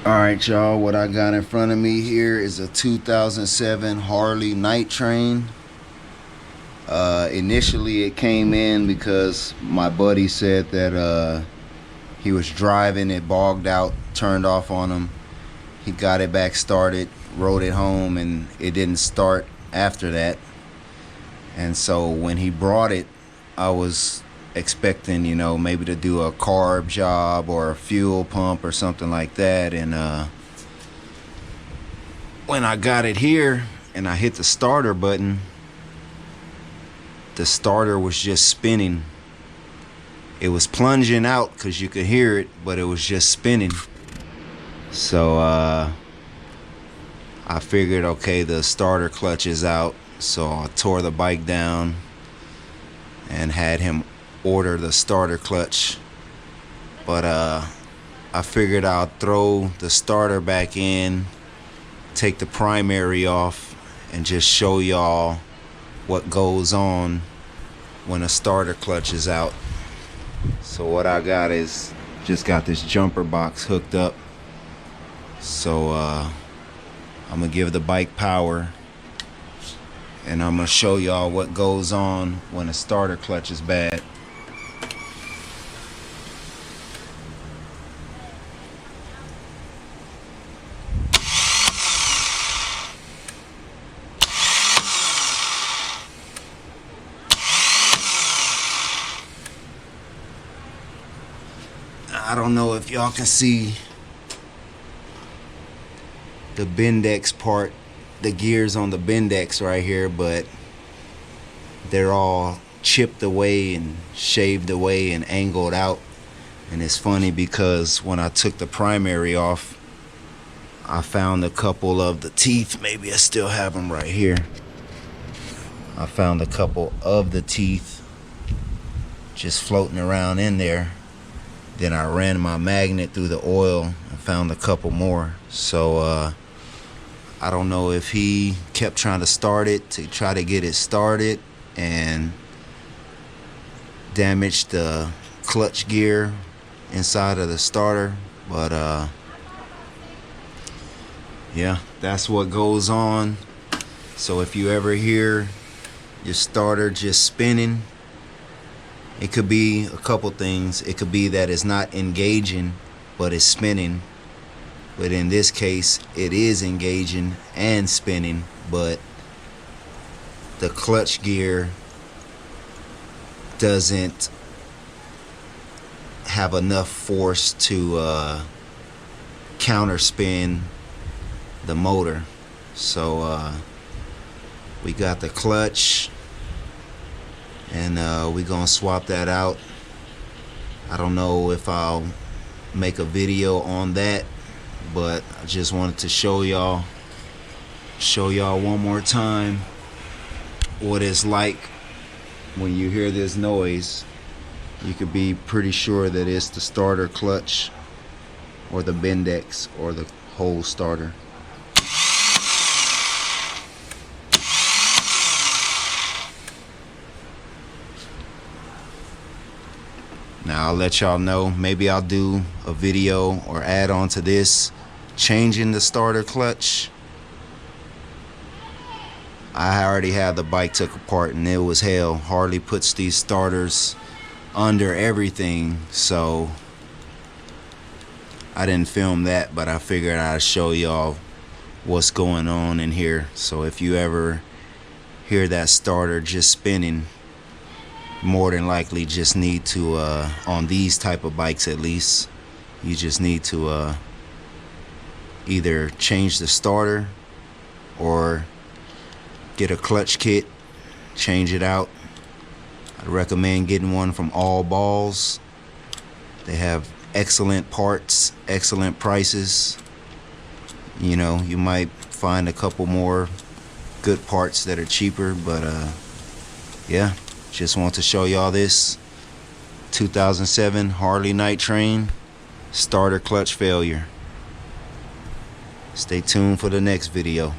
Alright y'all, what I got in front of me here is a 2007 Harley night train. Initially it came in because my buddy said that he was driving, it bogged out, turned off on him. He got it back started, rode it home, and it didn't start after that. And so when he brought it, I was expecting, maybe to do a carb job or a fuel pump or something like that. And when I got it here and I hit the starter button, the starter was just spinning. It was plunging out because you could hear it, but it was just spinning. So I figured, okay, the starter clutch is out. So I tore the bike down and had him order the starter clutch. But I figured I'll throw the starter back in, take the primary off, and just show y'all what goes on when a starter clutch is out. So what I got is just got this jumper box hooked up. So I'm gonna give the bike power, and I'm gonna show y'all what goes on when a starter clutch is bad. I don't know if y'all can see the Bendex part, the gears on the Bendex right here, but they're all chipped away and shaved away and angled out. And it's funny because when I took the primary off, I found a couple of the teeth. Maybe I still have them right here. I found a couple of the teeth just floating around in there. Then I ran my magnet through the oil and found a couple more. So I don't know if he kept trying to start it to try to get it started and damaged the clutch gear inside of the starter. But yeah, that's what goes on. So if you ever hear your starter just spinning, it could be a couple things. It could be that it's not engaging, but it's spinning. But in this case, it is engaging and spinning, but the clutch gear doesn't have enough force to counterspin the motor. So we got the clutch, and we're gonna swap that out. I don't know if I'll make a video on that, but I just wanted to show y'all one more time what it's like when you hear this noise. You could be pretty sure that it's the starter clutch or the Bendex or the whole starter. Now I'll let y'all know, maybe I'll do a video or add on to this changing the starter clutch. I already had the bike took apart and it was hell. Harley puts these starters under everything, so I didn't film that, but I figured I'd show y'all what's going on in here. So if you ever hear that starter just spinning, more than likely just need to on these type of bikes at least, you just need to either change the starter or get a clutch kit, change it out. I'd recommend getting one from All Balls. They have excellent parts, excellent prices. You might find a couple more good parts that are cheaper, but yeah, just want to show y'all this 2007 Harley night train starter clutch failure. Stay tuned for the next video.